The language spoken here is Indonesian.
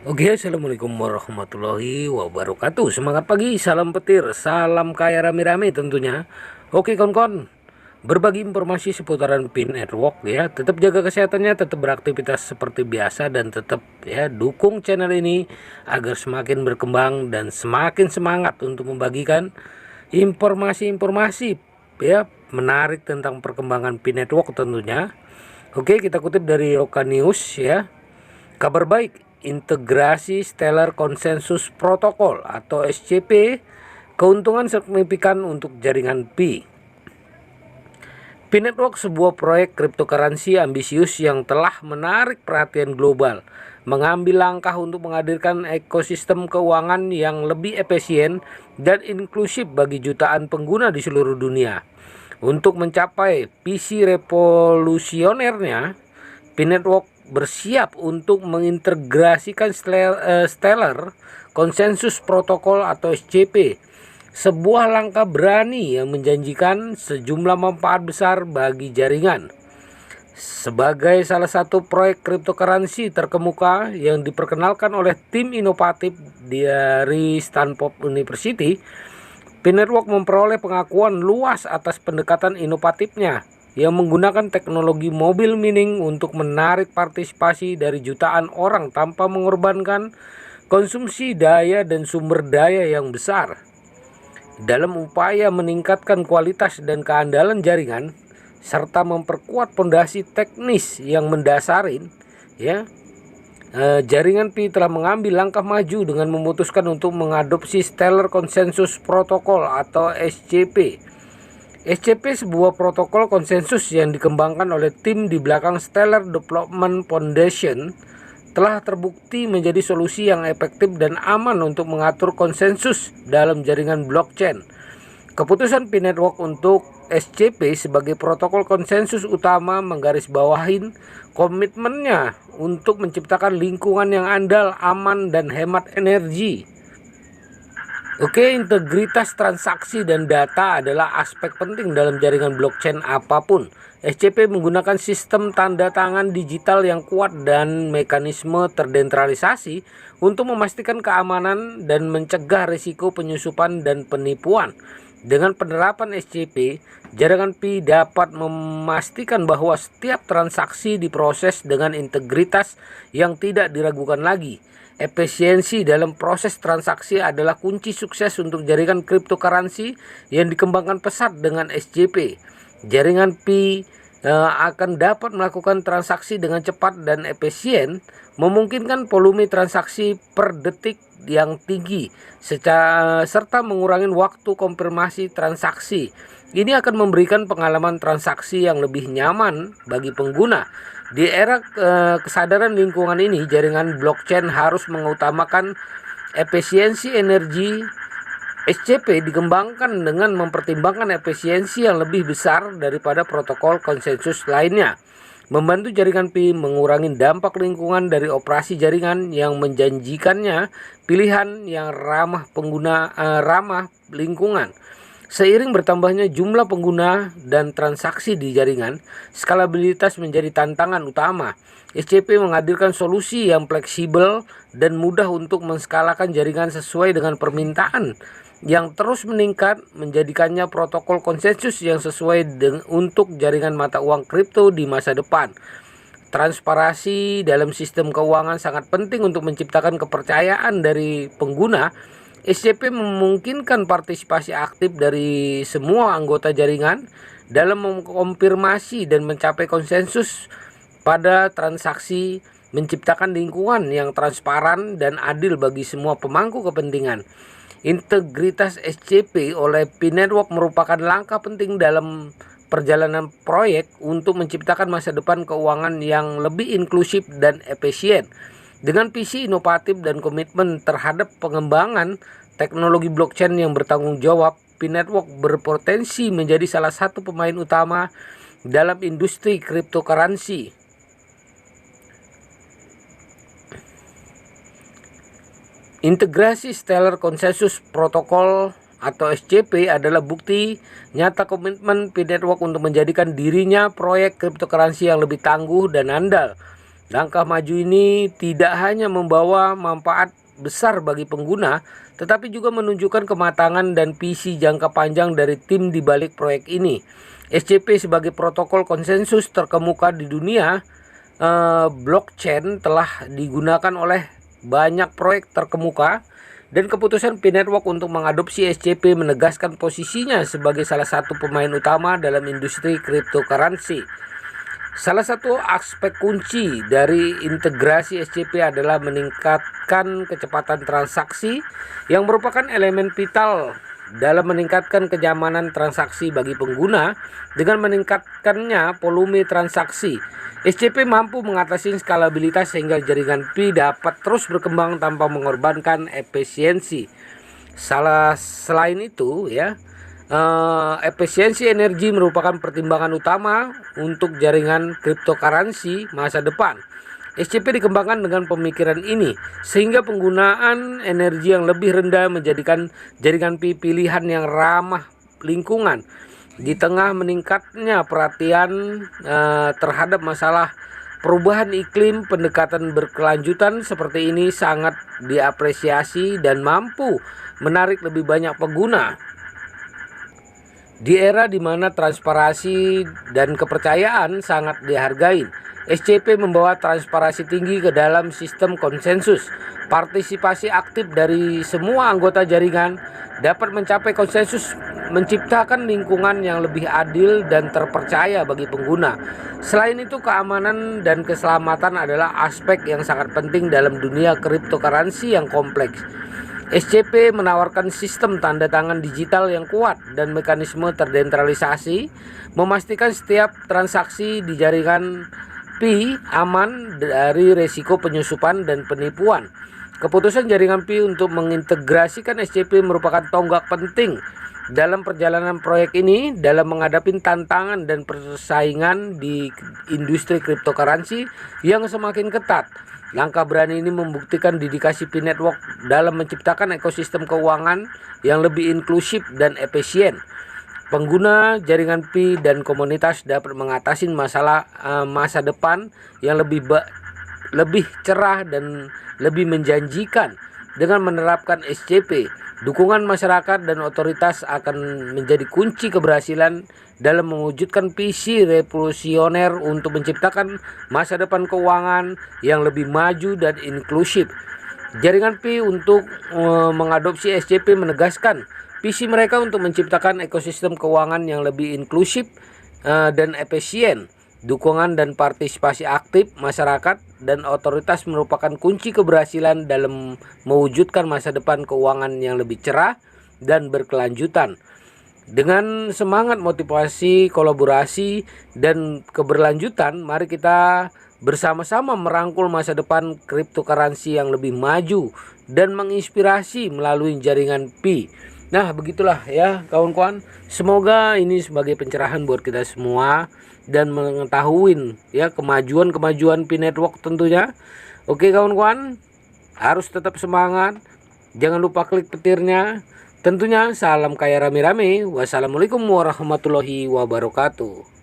Oke, assalamualaikum warahmatullahi wabarakatuh. Semangat pagi, salam petir, salam kaya rame-rame tentunya. Oke, kawan-kawan, berbagi informasi seputaran PIN Network ya. Tetap jaga kesehatannya, tetap beraktivitas seperti biasa dan tetap ya dukung channel ini agar semakin berkembang dan semakin semangat untuk membagikan informasi-informasi ya menarik tentang perkembangan PIN Network tentunya. Oke, kita kutip dari Oka News ya. Kabar baik, integrasi Stellar Consensus Protocol atau SCP, keuntungan signifikan untuk jaringan Pi. Pi Network sebuah proyek cryptocurrency ambisius yang telah menarik perhatian global, mengambil langkah untuk menghadirkan ekosistem keuangan yang lebih efisien dan inklusif bagi jutaan pengguna di seluruh dunia. Untuk mencapai visi revolusionernya, Pi Network bersiap untuk mengintegrasikan Stellar Consensus Protocol atau SCP, sebuah langkah berani yang menjanjikan sejumlah manfaat besar bagi jaringan. Sebagai salah satu proyek cryptocurrency terkemuka yang diperkenalkan oleh tim inovatif dari Stanford University, Pi Network memperoleh pengakuan luas atas pendekatan inovatifnya yang menggunakan teknologi mobile mining untuk menarik partisipasi dari jutaan orang tanpa mengorbankan konsumsi daya dan sumber daya yang besar. Dalam upaya meningkatkan kualitas dan keandalan jaringan serta memperkuat fondasi teknis yang mendasarin ya, jaringan Pi telah mengambil langkah maju dengan memutuskan untuk mengadopsi Stellar Consensus Protocol atau SCP. SCP sebuah protokol konsensus yang dikembangkan oleh tim di belakang Stellar Development Foundation telah terbukti menjadi solusi yang efektif dan aman untuk mengatur konsensus dalam jaringan blockchain. Keputusan Pi Network untuk SCP sebagai protokol konsensus utama menggarisbawahi komitmennya untuk menciptakan lingkungan yang andal, aman, dan hemat energi. Oke, integritas transaksi dan data adalah aspek penting dalam jaringan blockchain apapun. SCP menggunakan sistem tanda tangan digital yang kuat dan mekanisme terdesentralisasi untuk memastikan keamanan dan mencegah risiko penyusupan dan penipuan. Dengan penerapan SCP, jaringan Pi dapat memastikan bahwa setiap transaksi diproses dengan integritas yang tidak diragukan lagi. Efisiensi dalam proses transaksi adalah kunci sukses untuk jaringan cryptocurrency yang dikembangkan pesat dengan SCP. Jaringan Pi akan dapat melakukan transaksi dengan cepat dan efisien, memungkinkan volume transaksi per detik yang tinggi, serta mengurangi waktu konfirmasi transaksi. Ini akan memberikan pengalaman transaksi yang lebih nyaman bagi pengguna. Di era kesadaran lingkungan ini, jaringan blockchain harus mengutamakan efisiensi energi. SCP dikembangkan dengan mempertimbangkan efisiensi yang lebih besar daripada protokol konsensus lainnya, membantu jaringan Pi mengurangi dampak lingkungan dari operasi jaringan yang menjanjikannya pilihan yang ramah lingkungan. Seiring bertambahnya jumlah pengguna dan transaksi di jaringan, skalabilitas menjadi tantangan utama. SCP menghadirkan solusi yang fleksibel dan mudah untuk menskalakan jaringan sesuai dengan permintaan yang terus meningkat, menjadikannya protokol konsensus yang sesuai untuk jaringan mata uang kripto di masa depan. Transparansi dalam sistem keuangan sangat penting untuk menciptakan kepercayaan dari pengguna. SCP memungkinkan partisipasi aktif dari semua anggota jaringan dalam mengkonfirmasi dan mencapai konsensus pada transaksi, menciptakan lingkungan yang transparan dan adil bagi semua pemangku kepentingan. Integritas SCP oleh Pi Network merupakan langkah penting dalam perjalanan proyek untuk menciptakan masa depan keuangan yang lebih inklusif dan efisien. Dengan visi inovatif dan komitmen terhadap pengembangan teknologi blockchain yang bertanggung jawab, Pi Network berpotensi menjadi salah satu pemain utama dalam industri cryptocurrency. Integrasi Stellar Consensus Protocol atau SCP adalah bukti nyata komitmen Pi Network untuk menjadikan dirinya proyek cryptocurrency yang lebih tangguh dan andal. Langkah maju ini tidak hanya membawa manfaat besar bagi pengguna, tetapi juga menunjukkan kematangan dan visi jangka panjang dari tim di balik proyek ini. SCP sebagai protokol konsensus terkemuka di dunia blockchain telah digunakan oleh banyak proyek terkemuka, dan keputusan P-Network untuk mengadopsi SCP menegaskan posisinya sebagai salah satu pemain utama dalam industri cryptocurrency. Salah satu aspek kunci dari integrasi SCP adalah meningkatkan kecepatan transaksi yang merupakan elemen vital dalam meningkatkan kenyamanan transaksi bagi pengguna. Dengan meningkatkannya volume transaksi, SCP mampu mengatasi skalabilitas sehingga jaringan Pi dapat terus berkembang tanpa mengorbankan efisiensi. Selain itu efisiensi energi merupakan pertimbangan utama untuk jaringan cryptocurrency masa depan. SCP dikembangkan dengan pemikiran ini sehingga penggunaan energi yang lebih rendah menjadikan jaringan Pi pilihan yang ramah lingkungan. Di tengah meningkatnya perhatian terhadap masalah perubahan iklim, pendekatan berkelanjutan seperti ini sangat diapresiasi dan mampu menarik lebih banyak pengguna. Di era di mana transparansi dan kepercayaan sangat dihargai, SCP membawa transparansi tinggi ke dalam sistem konsensus. Partisipasi aktif dari semua anggota jaringan dapat mencapai konsensus, menciptakan lingkungan yang lebih adil dan terpercaya bagi pengguna. Selain itu, keamanan dan keselamatan adalah aspek yang sangat penting dalam dunia cryptocurrency yang kompleks. SCP menawarkan sistem tanda tangan digital yang kuat dan mekanisme terdesentralisasi, memastikan setiap transaksi di jaringan Pi aman dari risiko penyusupan dan penipuan. Keputusan jaringan Pi untuk mengintegrasikan SCP merupakan tonggak penting dalam perjalanan proyek ini dalam menghadapi tantangan dan persaingan di industri cryptocurrency yang semakin ketat. Langkah berani ini membuktikan dedikasi P-Network dalam menciptakan ekosistem keuangan yang lebih inklusif dan efisien. Pengguna jaringan Pi dan komunitas dapat mengatasi masalah masa depan yang lebih cerah dan lebih menjanjikan dengan menerapkan SCP. Dukungan masyarakat dan otoritas akan menjadi kunci keberhasilan dalam mewujudkan visi revolusioner untuk menciptakan masa depan keuangan yang lebih maju dan inklusif. Jaringan Pi untuk mengadopsi SCP menegaskan visi mereka untuk menciptakan ekosistem keuangan yang lebih inklusif dan efisien. Dukungan dan partisipasi aktif masyarakat dan otoritas merupakan kunci keberhasilan dalam mewujudkan masa depan keuangan yang lebih cerah dan berkelanjutan. Dengan semangat motivasi, kolaborasi, dan keberlanjutan, mari kita bersama-sama merangkul masa depan cryptocurrency yang lebih maju dan menginspirasi melalui jaringan Pi. Nah, begitulah ya kawan-kawan. Semoga ini sebagai pencerahan buat kita semua dan mengetahui ya kemajuan-kemajuan P-Network tentunya. Oke kawan-kawan, harus tetap semangat. Jangan lupa klik petirnya. Tentunya salam kaya rame-rame. Wassalamualaikum warahmatullahi wabarakatuh.